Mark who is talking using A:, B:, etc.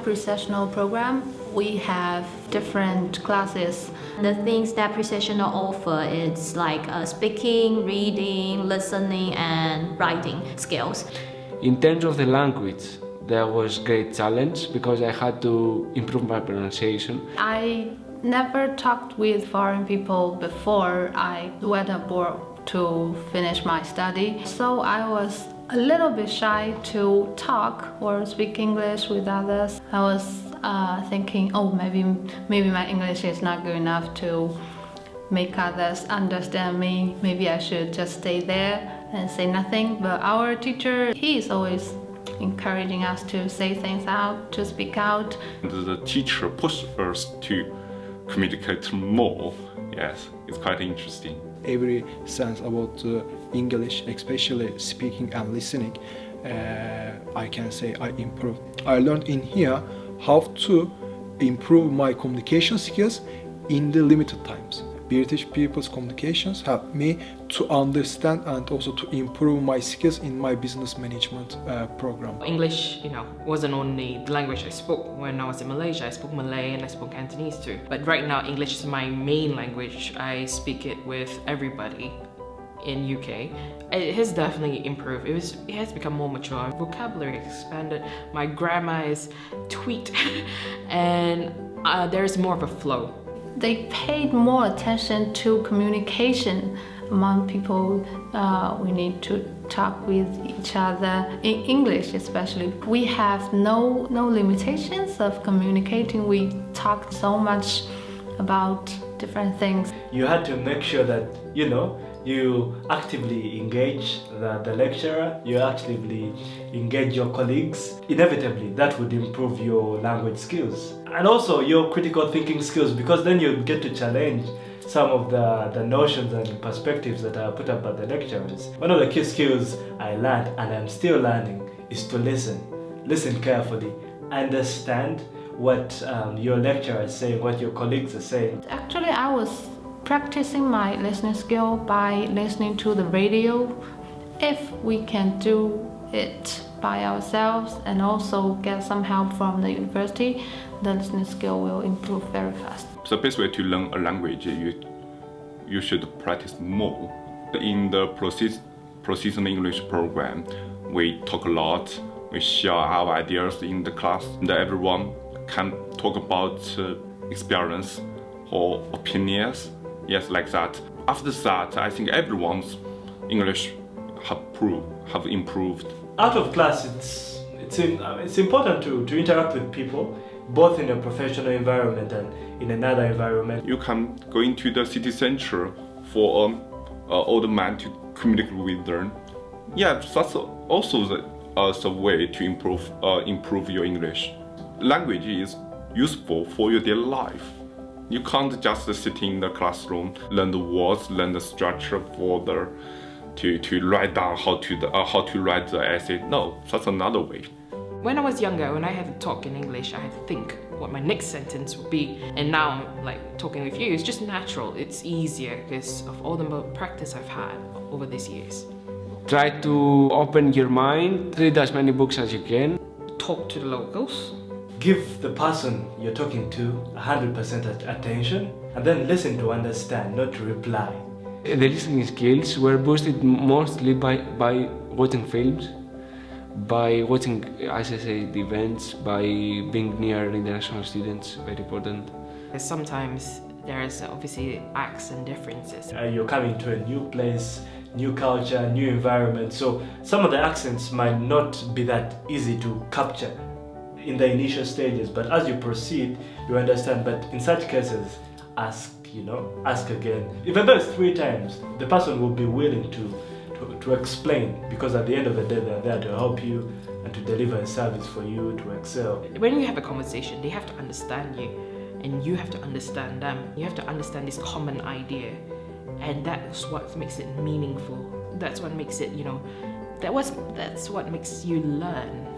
A: pre-sessional program, we have different classes.
B: The things that pre-sessional offer is like speaking, reading, listening, and writing skills.
C: In terms of the language, there was great challenge because I had to improve my pronunciation.
A: I never talked with foreign people before I went abroad to finish my study, so I was a little bit shy to talk or speak English with others. I was thinking, oh, maybe my English is not good enough to make others understand me. Maybe I should just stay there and say nothing. But our teacher, he is always encouraging us to say things out, to speak out.
D: The teacher pushed us to communicate more. Yes, it's quite interesting.
E: Every sense about English, especially speaking and listening, I can say I improved. I learned in here how to improve my communication skills in the limited times. British people's communications helped me to understand and also to improve my skills in my business management program.
F: English, wasn't only the language I spoke. When I was in Malaysia, I spoke Malay and I spoke Cantonese too. But right now, English is my main language. I speak it with everybody in UK. It has definitely improved. It has become more mature. Vocabulary expanded. My grammar is tweaked, and there's more of a flow.
A: They paid more attention to communication among people. We need to talk with each other in English, especially. We have no limitations of communicating. We talked so much about different things.
G: You had to make sure that you actively engage the lecturer, you actively engage your colleagues. Inevitably, that would improve your language skills. And also your critical thinking skills, because then you get to challenge some of the notions and perspectives that are put up by the lecturers. One of the key skills I learned, and I'm still learning, is to listen. Listen carefully. Understand what your lecturer is saying, what your colleagues are saying.
A: Actually, I was practicing my listening skill by listening to the radio. If we can do it by ourselves and also get some help from the university, the listening skill will improve very fast.
D: The best way to learn a language, you should practice more. In the Precision English program, we talk a lot. We share our ideas in the class, and everyone can talk about experience or opinions. Yes, like that. After that, I think everyone's English have improved.
G: Out of class, it's important to interact with people, both in a professional environment and in another environment.
D: You can go into the city center for an older man to communicate with them. Yeah, that's also the way to improve your English. Language is useful for your daily life. You can't just sit in the classroom, learn the words, learn the structure to write down how to write the essay. No, that's another way.
F: When I was younger, when I had to talk in English, I had to think what my next sentence would be. And now, talking with you, it's just natural. It's easier because of all the practice I've had over these years.
C: Try to open your mind, read as many books as you can.
F: Talk to the locals.
G: Give the person you're talking to 100% attention, and then listen to understand, not to reply.
C: The listening skills were boosted mostly by watching films, by watching, as I say, the events, by being near international students, very important.
F: Sometimes there is obviously accent differences.
G: You're coming to a new place, new culture, new environment, so some of the accents might not be that easy to capture in the initial stages, but as you proceed, you understand. But in such cases, ask again. Even though it's 3 times, the person will be willing to explain, because at the end of the day, they're there to help you and to deliver a service for you to excel.
F: When you have a conversation, they have to understand you, and you have to understand them. You have to understand this common idea, and that's what makes it meaningful. That's what makes it, that's what makes you learn.